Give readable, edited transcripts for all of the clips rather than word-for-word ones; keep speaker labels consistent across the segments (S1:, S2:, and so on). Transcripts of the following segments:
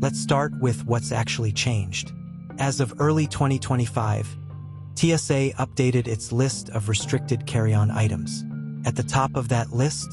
S1: Let's start with what's actually changed. As of early 2025, TSA updated its list of restricted carry-on items. At the top of that list,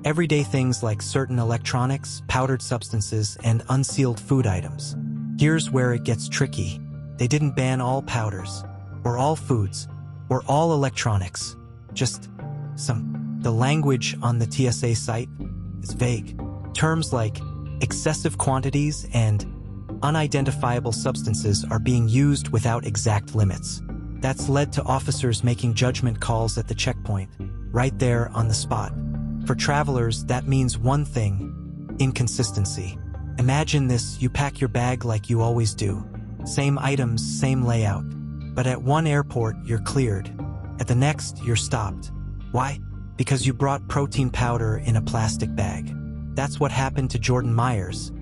S1: everyday things like certain electronics, powdered substances, and unsealed food items. Here's where it gets tricky. They didn't ban all powders, or all foods, or all electronics. Just some. The language on the TSA site is vague. Terms like excessive quantities and unidentifiable substances are being used without exact limits. That's led to officers making judgment calls at the checkpoint, right there on the spot. For travelers, that means one thing: inconsistency. Imagine this: you pack your bag like you always do. Same items, same layout. But at one airport, you're cleared. At the next, you're stopped. Why? Because you brought protein powder in a plastic bag. That's what happened to Jordan Myers,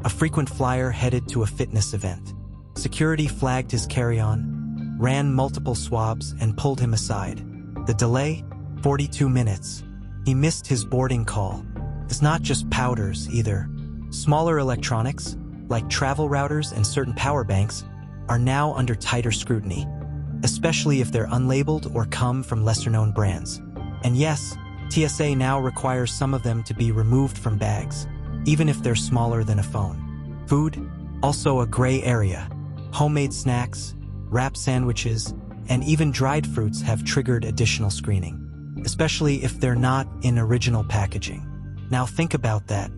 S1: a frequent flyer headed to a fitness event. Security flagged his carry-on, ran multiple swabs, and pulled him aside. The delay? 42 minutes. He missed his boarding call. It's not just powders, either. Smaller electronics, like travel routers and certain power banks, are now under tighter scrutiny, especially if they're unlabeled or come from lesser-known brands. And yes, TSA now requires some of them to be removed from bags, even if they're smaller than a phone. Food? Also a gray area. Homemade snacks, wrap sandwiches, and even dried fruits have triggered additional screening, especially if they're not in original packaging. Now think about that.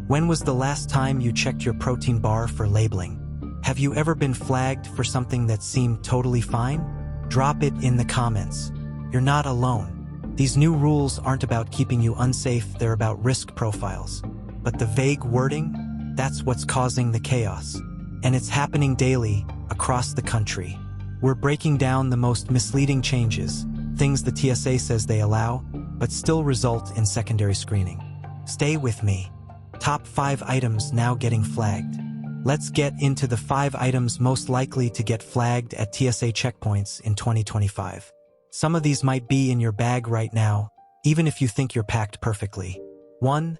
S1: When was the last time you checked your protein bar for labeling? Have you ever been flagged for something that seemed totally fine? Drop it in the comments. You're not alone. These new rules aren't about keeping you unsafe, they're about risk profiles. But the vague wording, that's what's causing the chaos. And it's happening daily, across the country. We're breaking down the most misleading changes, things the TSA says they allow, but still result in secondary screening. Stay with me. Top 5 items now getting flagged. Let's get into the 5 items most likely to get flagged at TSA checkpoints in 2025. Some of these might be in your bag right now, even if you think you're packed perfectly. 1.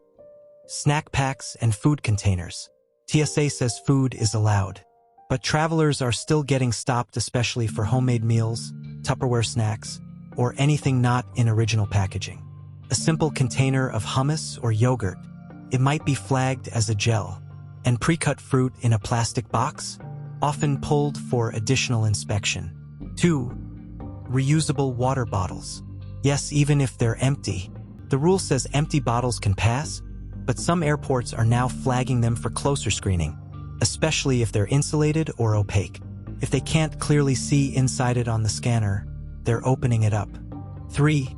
S1: Snack packs and food containers. TSA says food is allowed, but travelers are still getting stopped, especially for homemade meals, Tupperware snacks, or anything not in original packaging. A simple container of hummus or yogurt, it might be flagged as a gel. And pre-cut fruit in a plastic box, often pulled for additional inspection. 2. Reusable water bottles. Yes, even if they're empty. The rule says empty bottles can pass, but some airports are now flagging them for closer screening, especially if they're insulated or opaque. If they can't clearly see inside it on the scanner, they're opening it up. 3.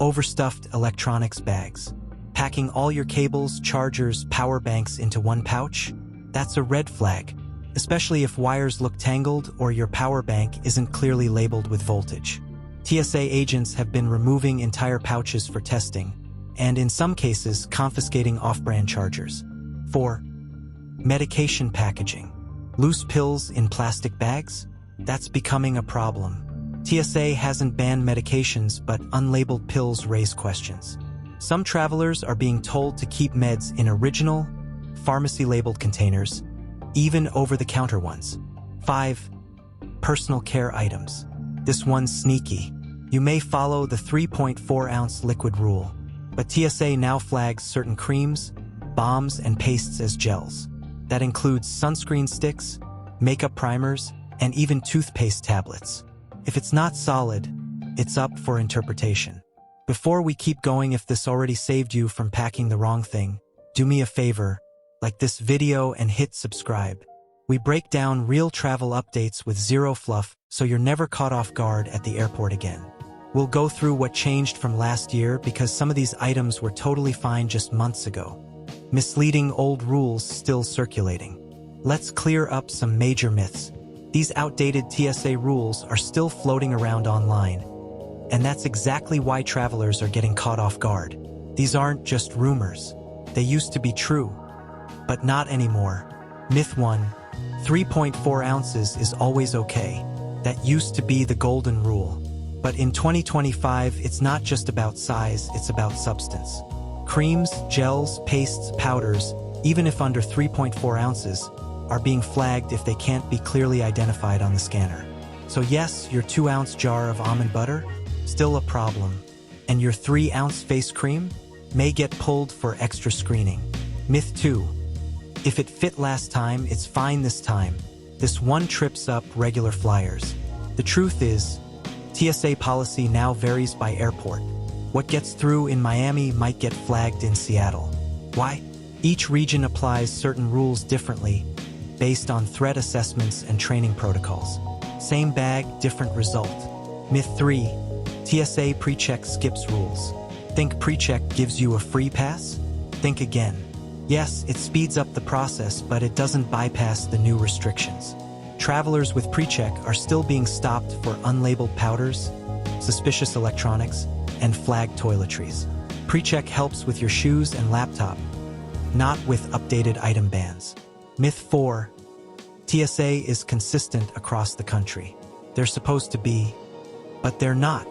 S1: Overstuffed electronics bags. Packing all your cables, chargers, power banks into one pouch? That's a red flag, especially if wires look tangled or your power bank isn't clearly labeled with voltage. TSA agents have been removing entire pouches for testing, and in some cases, confiscating off-brand chargers. 4. Medication packaging. Loose pills in plastic bags? That's becoming a problem. TSA hasn't banned medications, but unlabeled pills raise questions. Some travelers are being told to keep meds in original, pharmacy-labeled containers, even over-the-counter ones. 5. Personal care items. This one's sneaky. You may follow the 3.4-ounce liquid rule, but TSA now flags certain creams, balms, and pastes as gels. That includes sunscreen sticks, makeup primers, and even toothpaste tablets. If it's not solid, it's up for interpretation. Before we keep going, if this already saved you from packing the wrong thing, do me a favor, like this video and hit subscribe. We break down real travel updates with zero fluff, so you're never caught off guard at the airport again. We'll go through what changed from last year because some of these items were totally fine just months ago. Misleading old rules still circulating. Let's clear up some major myths. These outdated TSA rules are still floating around online, and that's exactly why travelers are getting caught off guard. These aren't just rumors. They used to be true, but not anymore. Myth 1. 3.4 ounces is always okay. That used to be the golden rule. But in 2025, it's not just about size, it's about substance. Creams, gels, pastes, powders, even if under 3.4 ounces, are being flagged if they can't be clearly identified on the scanner. So yes, your 2-ounce jar of almond butter, still a problem, and your 3-ounce face cream may get pulled for extra screening. Myth 2. If it fit last time, it's fine this time. This one trips up regular flyers. The truth is, TSA policy now varies by airport. What gets through in Miami might get flagged in Seattle. Why? Each region applies certain rules differently based on threat assessments and training protocols. Same bag, different result. Myth 3. TSA pre-check skips rules. Think pre-check gives you a free pass? Think again. Yes, it speeds up the process, but it doesn't bypass the new restrictions. Travelers with pre-check are still being stopped for unlabeled powders, suspicious electronics, and flagged toiletries. Pre-check helps with your shoes and laptop, not with updated item bans. Myth 4. TSA is consistent across the country. They're supposed to be, but they're not.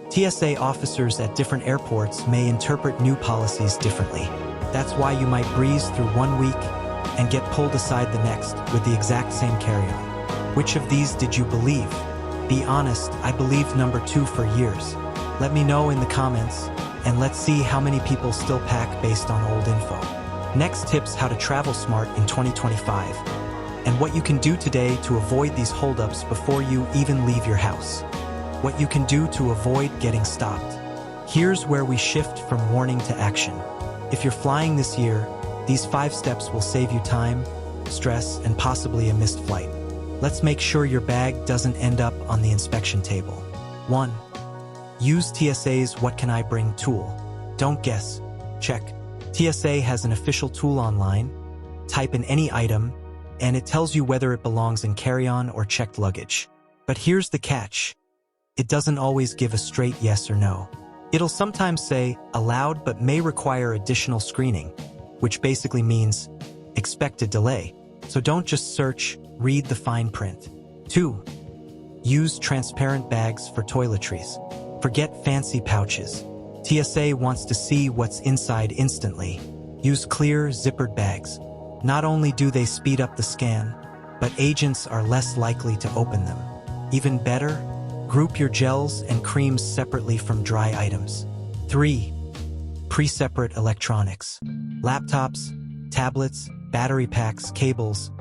S1: TSA officers at different airports may interpret new policies differently. That's why you might breeze through one week and get pulled aside the next with the exact same carry-on. Which of these did you believe? Be honest, I believed number 2 for years. Let me know in the comments, and let's see how many people still pack based on old info. Next, tips how to travel smart in 2025, and what you can do today to avoid these holdups before you even leave your house. What you can do to avoid getting stopped. Here's where we shift from warning to action. If you're flying this year, these 5 steps will save you time, stress, and possibly a missed flight. Let's make sure your bag doesn't end up on the inspection table. 1. Use TSA's What Can I Bring tool. Don't guess. Check. TSA has an official tool online. Type in any item, and it tells you whether it belongs in carry-on or checked luggage. But here's the catch. It doesn't always give a straight yes or no. It'll sometimes say, allowed but may require additional screening, which basically means expect a delay. So don't just search, read the fine print. 2. Use transparent bags for toiletries. Forget fancy pouches. TSA wants to see what's inside instantly. Use clear, zippered bags. Not only do they speed up the scan, but agents are less likely to open them. Even better, group your gels and creams separately from dry items. 3. Pre-separate electronics. Laptops, tablets, battery packs, cables.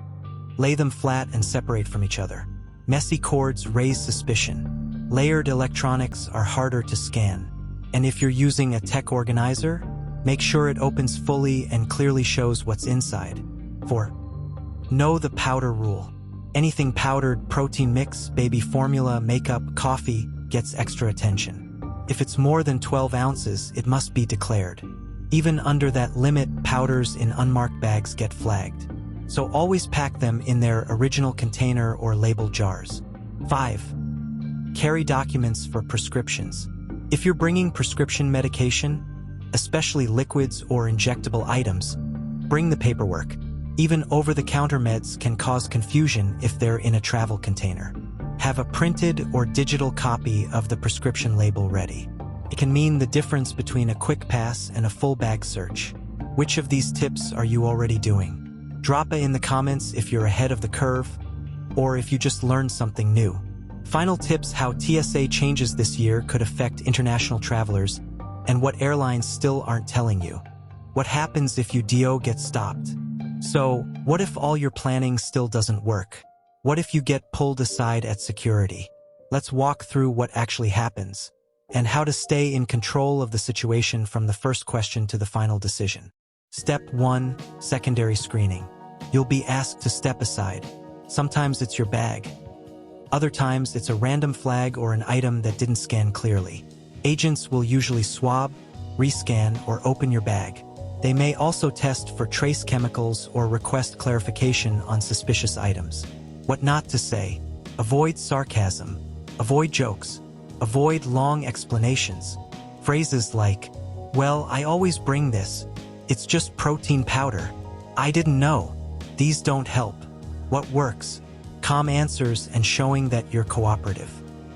S1: Lay them flat and separate from each other. Messy cords raise suspicion. Layered electronics are harder to scan. And if you're using a tech organizer, make sure it opens fully and clearly shows what's inside. 4. Know the powder rule. Anything powdered, protein mix, baby formula, makeup, coffee, gets extra attention. If it's more than 12 ounces, it must be declared. Even under that limit, powders in unmarked bags get flagged. So always pack them in their original container or labeled jars. 5. Carry documents for prescriptions. If you're bringing prescription medication, especially liquids or injectable items, bring the paperwork. Even over-the-counter meds can cause confusion if they're in a travel container. Have a printed or digital copy of the prescription label ready. It can mean the difference between a quick pass and a full bag search. Which of these tips are you already doing? Drop it in the comments if you're ahead of the curve, or if you just learned something new. Final tips how TSA changes this year could affect international travelers, and what airlines still aren't telling you. What happens if you DO gets stopped? So, what if all your planning still doesn't work? What if you get pulled aside at security? Let's walk through what actually happens, and how to stay in control of the situation from the first question to the final decision. Step 1. Secondary screening. You'll be asked to step aside. Sometimes it's your bag. Other times it's a random flag or an item that didn't scan clearly. Agents will usually swab, rescan, or open your bag. They may also test for trace chemicals or request clarification on suspicious items. What not to say. Avoid sarcasm. Avoid jokes. Avoid long explanations. Phrases like, well, I always bring this. It's just protein powder. I didn't know. These don't help. What works? Calm answers and showing that you're cooperative.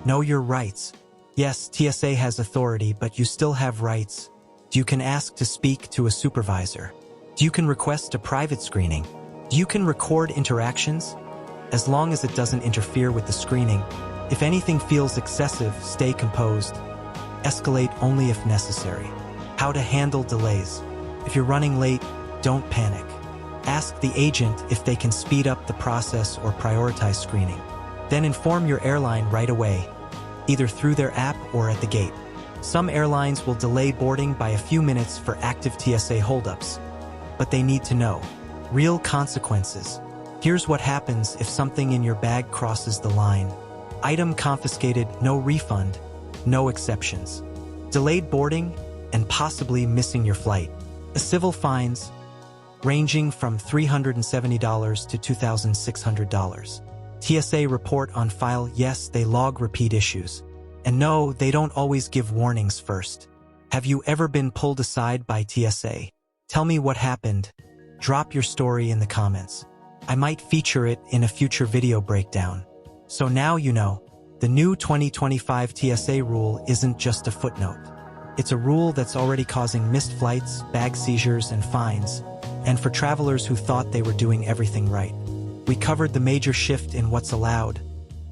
S1: Know your rights. Yes, TSA has authority, but you still have rights. You can ask to speak to a supervisor. You can request a private screening. You can record interactions, as long as it doesn't interfere with the screening. If anything feels excessive, stay composed. Escalate only if necessary. How to handle delays. If you're running late, don't panic. Ask the agent if they can speed up the process or prioritize screening. Then inform your airline right away, either through their app or at the gate. Some airlines will delay boarding by a few minutes for active TSA holdups, but they need to know. Real consequences. Here's what happens if something in your bag crosses the line. Item confiscated, no refund, no exceptions. Delayed boarding and possibly missing your flight. Civil fines ranging from $370 to $2,600. TSA report on file. Yes, they log repeat issues. And no, they don't always give warnings first. Have you ever been pulled aside by TSA? Tell me what happened. Drop your story in the comments. I might feature it in a future video breakdown. So now you know, the new 2025 TSA rule isn't just a footnote. It's a rule that's already causing missed flights, bag seizures, and fines, and for travelers who thought they were doing everything right. We covered the major shift in what's allowed,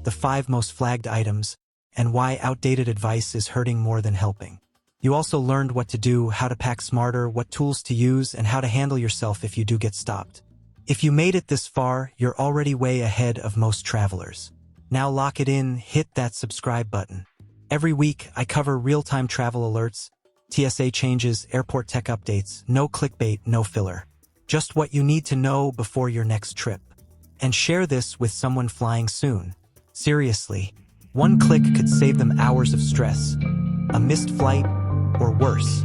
S1: the 5 most flagged items, and why outdated advice is hurting more than helping. You also learned what to do, how to pack smarter, what tools to use, and how to handle yourself if you do get stopped. If you made it this far, you're already way ahead of most travelers. Now lock it in, hit that subscribe button. Every week, I cover real-time travel alerts, TSA changes, airport tech updates, no clickbait, no filler. Just what you need to know before your next trip. And share this with someone flying soon. Seriously, one click could save them hours of stress, a missed flight, or worse.